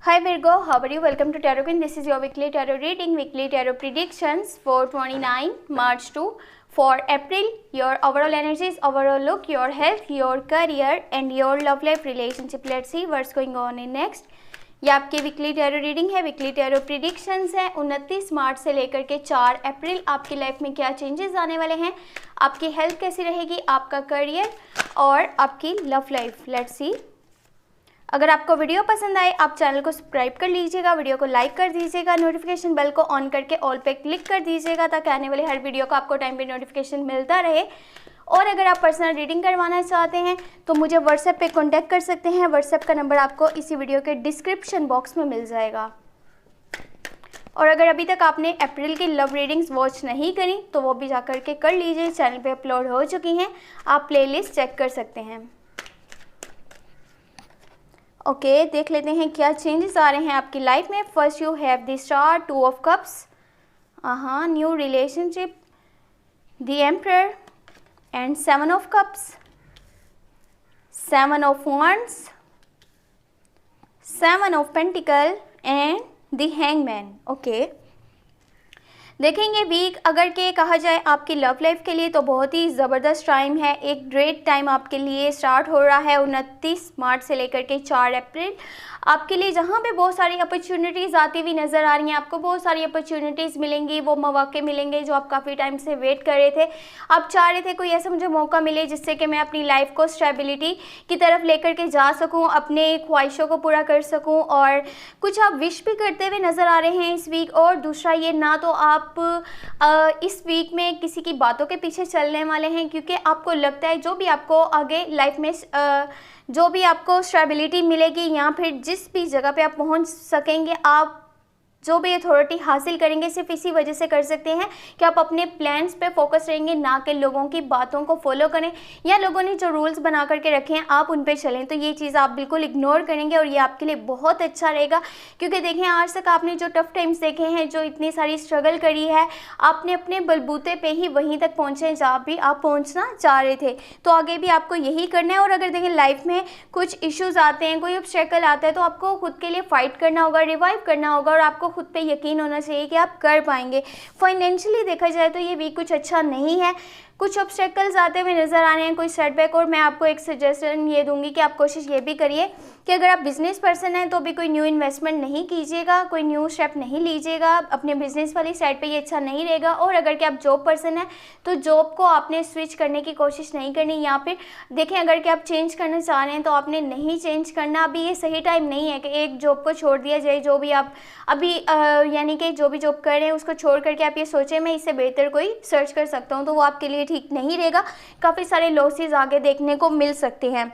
Hi Virgo, how are you? Welcome to Tarot Queen. This is your weekly tarot reading, weekly tarot predictions for 29 March to 4 April. Your overall energies, overall look, your health, your career and your love life relationship. Let's see what's going on in next. ये आपकी weekly tarot reading है, weekly tarot predictions है। 29 मार्च से लेकर के 4 अप्रैल आपकी life में क्या चेंजेस आने वाले हैं, आपकी हेल्थ कैसी रहेगी, आपका करियर और आपकी लव लाइफ। Let's see. अगर आपको वीडियो पसंद आए आप चैनल को सब्सक्राइब कर लीजिएगा, वीडियो को लाइक कर दीजिएगा, नोटिफिकेशन बेल को ऑन करके ऑल पे क्लिक कर दीजिएगा ताकि आने वाले हर वीडियो का आपको टाइम पे नोटिफिकेशन मिलता रहे। और अगर आप पर्सनल रीडिंग करवाना चाहते हैं तो मुझे व्हाट्सएप पे कांटेक्ट कर सकते हैं। व्हाट्सएप का नंबर आपको इसी वीडियो के डिस्क्रिप्शन बॉक्स में मिल जाएगा। और अगर अभी तक आपने अप्रैल की लव रीडिंग्स वॉच नहीं करी तो वो भी जा करके कर लीजिए, चैनल पे अपलोड हो चुकी हैं, आप प्लेलिस्ट चेक कर सकते हैं। ओके, देख लेते हैं क्या चेंजेस आ रहे हैं आपकी लाइफ में। First you have the star, 2 of cups, new relationship, the emperor and 7 of cups, 7 of wands, 7 of pentacle and the hangman. Okay, देखेंगे वीक अगर के कहा जाए आपकी लव लाइफ के लिए तो बहुत ही ज़बरदस्त टाइम है। एक ग्रेट टाइम आपके लिए स्टार्ट हो रहा है 29 मार्च से लेकर के 4 अप्रैल आपके लिए, जहाँ पे बहुत सारी अपॉर्चुनिटीज़ आती हुई नज़र आ रही हैं। आपको बहुत सारी अपॉर्चुनिटीज़ मिलेंगी, वो मौके मिलेंगे जो आप काफ़ी टाइम से वेट कर रहे थे। आप चाह रहे थे कोई ऐसा मुझे मौका मिले जिससे कि मैं अपनी लाइफ को स्टेबिलिटी की तरफ लेकर के जा सकूं, अपने ख्वाहिशों को पूरा कर सकूं और कुछ आप विश भी करते हुए नज़र आ रहे हैं इस वीक। और दूसरा ये, ना तो आप इस वीक में किसी की बातों के पीछे चलने वाले हैं क्योंकि आपको लगता है जो भी आपको आगे लाइफ में जो भी आपको स्टेबिलिटी मिलेगी या फिर जिस भी जगह पे आप पहुंच सकेंगे, आप जो भी अथॉरिटी हासिल करेंगे सिर्फ इसी वजह से कर सकते हैं कि आप अपने प्लान्स पे फोकस रहेंगे, ना कि लोगों की बातों को फॉलो करें या लोगों ने जो रूल्स बना करके रखे हैं आप उन पे चलें। तो ये चीज़ आप बिल्कुल इग्नोर करेंगे और ये आपके लिए बहुत अच्छा रहेगा क्योंकि देखें आज तक आपने जो टफ टाइम्स देखे हैं, जो इतनी सारी स्ट्रगल करी है, आपने अपने बलबूते पे ही वहीं तक पहुँचे जहाँ भी आप पहुँचना चाह रहे थे। तो आगे भी आपको यही करना है। और अगर देखें लाइफ में कुछ इश्यूज़ आते हैं, कोई ऑब्स्टेकल आता है तो आपको खुद के लिए फ़ाइट करना होगा, रिवाइव करना होगा और आपको खुद पे यकीन होना चाहिए कि आप कर पाएंगे। फाइनेंशियली देखा जाए तो ये वीक कुछ अच्छा नहीं है, कुछ ऑब्स्टेकल्स आते हुए नज़र आ रहे हैं, कोई सेटबैक। और मैं आपको एक सजेशन ये दूंगी कि आप कोशिश ये भी करिए कि अगर आप बिज़नेस पर्सन हैं तो भी कोई न्यू इन्वेस्टमेंट नहीं कीजिएगा, कोई न्यू स्टेप नहीं लीजिएगा, अपने बिजनेस वाली साइड पे ये अच्छा नहीं रहेगा। और अगर कि आप जॉब पर्सन हैं तो जॉब को आपने स्विच करने की कोशिश नहीं करनी। यहाँ पे देखें अगर कि आप चेंज करना चाह रहे हैं तो आपने नहीं चेंज करना। अभी ये सही टाइम नहीं है कि एक जॉब को छोड़ दिया जाए, जो भी आप अभी यानी कि जो भी जॉब कर रहे हैं उसको छोड़ करके आप ये सोचें मैं इससे बेहतर कोई सर्च कर सकता हूँ, तो वो आपके लिए ठीक नहीं रहेगा। काफ़ी सारे लॉसेस आगे देखने को मिल सकते हैं।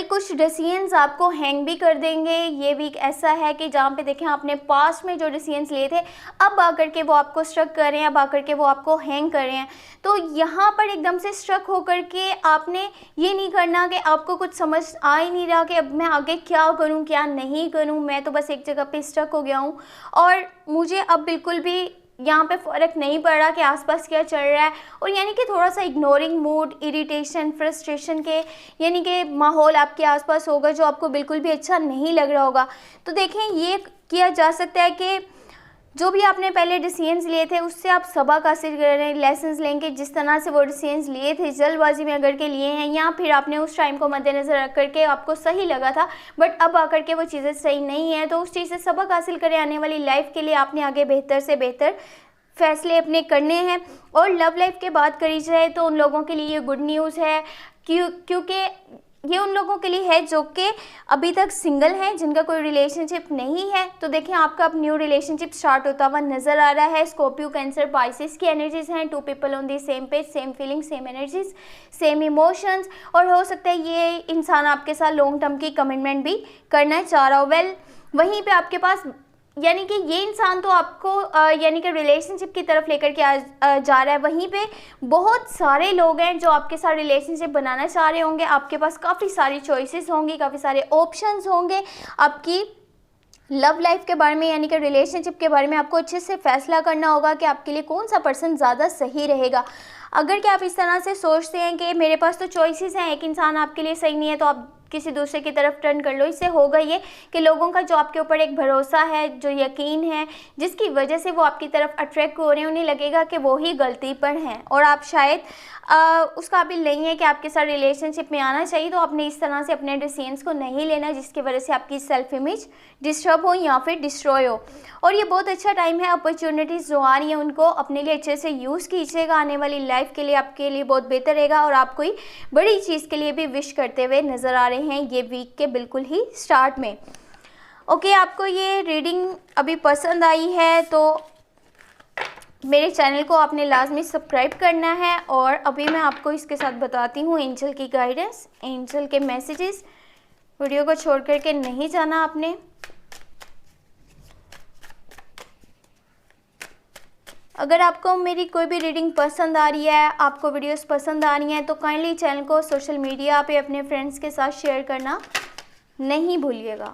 कुछ डिसीजंस आपको हैंग भी कर देंगे। ये वीक ऐसा है कि जहाँ पे देखें आपने पास्ट में जो डिसीजंस लिए थे अब आकर के वो आपको स्ट्रक कर रहे हैं, अब आकर के वो आपको हैंग कर रहे हैं। तो यहाँ पर एकदम से स्ट्रक होकर के आपने ये नहीं करना कि आपको कुछ समझ आ ही नहीं रहा कि अब मैं आगे क्या करूँ क्या नहीं करूँ, मैं तो बस एक जगह पे स्ट्रक हो गया हूँ और मुझे अब बिल्कुल भी यहाँ पे फ़र्क नहीं पड़ रहा कि आसपास क्या चल रहा है। और यानी कि थोड़ा सा इग्नोरिंग मूड, इरिटेशन, फ्रस्ट्रेशन के यानी कि माहौल आपके आसपास होगा जो आपको बिल्कुल भी अच्छा नहीं लग रहा होगा। तो देखें ये किया जा सकता है कि जो भी आपने पहले डिसीजंस लिए थे उससे आप सबक हासिल करें, लेसन्स लेंगे। जिस तरह से वो डिसीजंस लिए थे जल्दबाजी में अगर के लिए हैं या फिर आपने उस टाइम को मद्देनज़र रख करके आपको सही लगा था बट अब आकर के वो चीज़ें सही नहीं है, तो उस चीज़ से सबक हासिल करें। आने वाली लाइफ के लिए आपने आगे बेहतर से बेहतर फैसले अपने करने हैं। और लव लाइफ की बात करी जाए तो उन लोगों के लिए ये गुड न्यूज़ है क्योंकि ये उन लोगों के लिए है जो कि अभी तक सिंगल हैं, जिनका कोई रिलेशनशिप नहीं है। तो देखें आपका अब न्यू रिलेशनशिप स्टार्ट होता हुआ नज़र आ रहा है। स्कॉर्पियो, कैंसर, पाइसेस की एनर्जीज हैं। 2 people on the same page, same feeling, same energies, same emotions. और हो सकता है ये इंसान आपके साथ लॉन्ग टर्म की कमिटमेंट भी करना चाह रहा हो। वहीं पर आपके पास यानी कि ये इंसान तो आपको यानी कि रिलेशनशिप की तरफ लेकर के जा रहा है। वहीं पे बहुत सारे लोग हैं जो आपके साथ रिलेशनशिप बनाना चाह रहे होंगे। आपके पास काफ़ी सारी चॉइसेस होंगी, काफ़ी सारे ऑप्शंस होंगे आपकी लव लाइफ के बारे में यानी कि रिलेशनशिप के बारे में। आपको अच्छे से फैसला करना होगा कि आपके लिए कौन सा पर्सन ज़्यादा सही रहेगा। अगर कि आप इस तरह से सोचते हैं कि मेरे पास तो चॉइसेस हैं, एक इंसान आपके लिए सही नहीं है, तो आप किसी दूसरे की तरफ टर्न कर लो। इससे होगा ये कि लोगों का जो आपके ऊपर एक भरोसा है, जो यकीन है, जिसकी वजह से वो आपकी तरफ अट्रैक्ट हो रहे हैं, उन्हें लगेगा कि वो ही गलती पर हैं और आप शायद उस काबिल नहीं है कि आपके साथ रिलेशनशिप में आना चाहिए। तो आपने इस तरह से अपने डिसीजंस को नहीं लेना जिसकी वजह से आपकी सेल्फ इमेज डिस्टर्ब हो या फिर डिस्ट्रॉय हो। और ये बहुत अच्छा टाइम है, अपॉर्चुनिटीज़ जो आ रही हैं उनको अपने लिए अच्छे से यूज़ कीजिएगा। आने वाली लाइफ के लिए आपके लिए बहुत बेहतर रहेगा और आप कोई बड़ी चीज़ के लिए भी विश करते हुए नज़र आ रहे हैं ये वीक के बिल्कुल ही स्टार्ट में। ओके, आपको ये रीडिंग अभी पसंद आई है तो मेरे चैनल को आपने लाजमी सब्सक्राइब करना है। और अभी मैं आपको इसके साथ बताती हूँ एंजल की गाइडेंस, एंजल के मैसेजेस। वीडियो को छोड़ करके नहीं जाना आपने। अगर आपको मेरी कोई भी रीडिंग पसंद आ रही है, आपको वीडियोस पसंद आ रही हैं तो काइंडली चैनल को सोशल मीडिया पे अपने फ्रेंड्स के साथ शेयर करना नहीं भूलिएगा।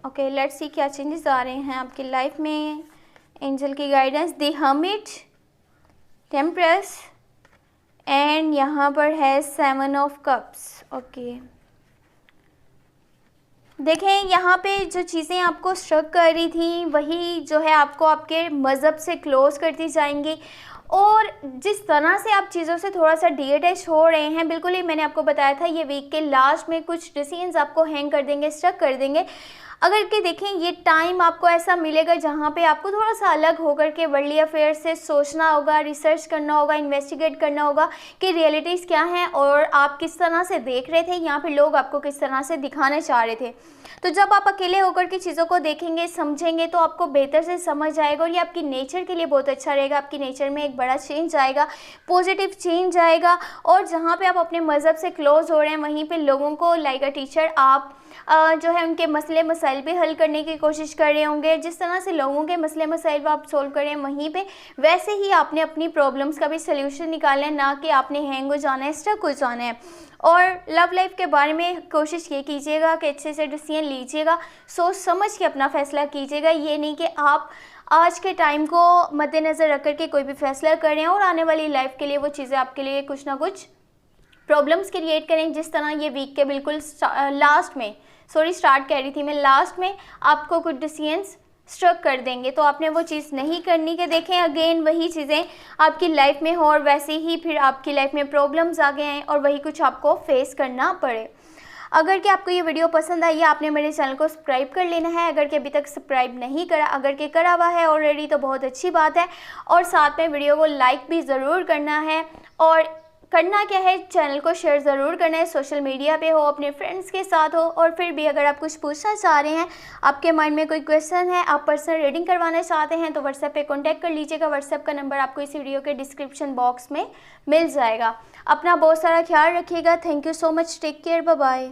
ओके, लेट्स सी क्या चेंजेस आ रहे हैं आपकी लाइफ में। एंजल की गाइडेंस, द हर्मिट, टेम्परेस एंड यहाँ पर है 7 ऑफ कप्स। ओके, देखें यहाँ पे जो चीज़ें आपको स्ट्रक कर रही थी वही जो है आपको आपके मज़हब से क्लोज करती जाएंगी। और जिस तरह से आप चीज़ों से थोड़ा सा डिअटैच हो रहे हैं, बिल्कुल ही मैंने आपको बताया था ये वीक के लास्ट में कुछ डिसीजंस आपको हैंग कर देंगे, स्ट्रक कर देंगे। अगर कि देखें ये टाइम आपको ऐसा मिलेगा जहाँ पे आपको थोड़ा सा अलग होकर के वर्ल्डली अफेयर से सोचना होगा, रिसर्च करना होगा, इन्वेस्टिगेट करना होगा कि रियलिटीज़ क्या हैं और आप किस तरह से देख रहे थे, यहाँ पे लोग आपको किस तरह से दिखाना चाह रहे थे। तो जब आप अकेले होकर के चीज़ों को देखेंगे, समझेंगे तो आपको बेहतर से समझ आएगा और ये आपकी नेचर के लिए बहुत अच्छा रहेगा। आपकी नेचर में एक बड़ा चेंज आएगा, पॉजिटिव चेंज आएगा। और जहाँ पे आप अपने मज़हब से क्लोज हो रहे हैं वहीं पे लोगों को लाइक अ टीचर आप जो है उनके मसले मसाइल भी हल करने की कोशिश कर रहे होंगे। जिस तरह से लोगों के मसले मसाइल आप सोल्व करें वहीं पे वैसे ही आपने अपनी प्रॉब्लम्स का भी सल्यूशन निकालना है, ना कि आपने हैंग हो जाना है, स्टक हो जाना है। और लव लाइफ के बारे में कोशिश ये कीजिएगा कि अच्छे से डिसीजन लीजिएगा, सोच समझ के अपना फ़ैसला कीजिएगा। ये नहीं कि आप आज के टाइम को मद्देनज़र रख कर के कोई भी फैसला करें और आने वाली लाइफ के लिए वो चीज़ें आपके लिए कुछ ना कुछ प्रॉब्लम्स क्रिएट करें। जिस तरह ये वीक के बिल्कुल लास्ट में, स्टार्ट कह रही थी मैं, लास्ट में आपको कुछ डिसीजंस स्ट्रक कर देंगे तो आपने वो चीज़ नहीं करनी कि देखें अगेन वही चीज़ें आपकी लाइफ में हो और वैसे ही फिर आपकी लाइफ में प्रॉब्लम्स आ गए हैं और वही कुछ आपको फेस करना पड़े। अगर कि आपको ये वीडियो पसंद आई है, आपने मेरे चैनल को सब्सक्राइब कर लेना है। अगर कि अभी तक सब्सक्राइब नहीं करा, अगर कि करा हुआ है ऑलरेडी तो बहुत अच्छी बात है। और साथ में वीडियो को लाइक भी ज़रूर करना है। और करना क्या है, चैनल को शेयर ज़रूर करना है, सोशल मीडिया पे हो, अपने फ्रेंड्स के साथ हो। और फिर भी अगर आप कुछ पूछना चाह रहे हैं, आपके माइंड में कोई क्वेश्चन है, आप पर्सनल रीडिंग करवाना चाहते हैं तो व्हाट्सएप पे कांटेक्ट कर लीजिएगा। व्हाट्सएप का नंबर आपको इस वीडियो के डिस्क्रिप्शन बॉक्स में मिल जाएगा। अपना बहुत सारा ख्याल रखिएगा। Thank you so much, take care, bye bye.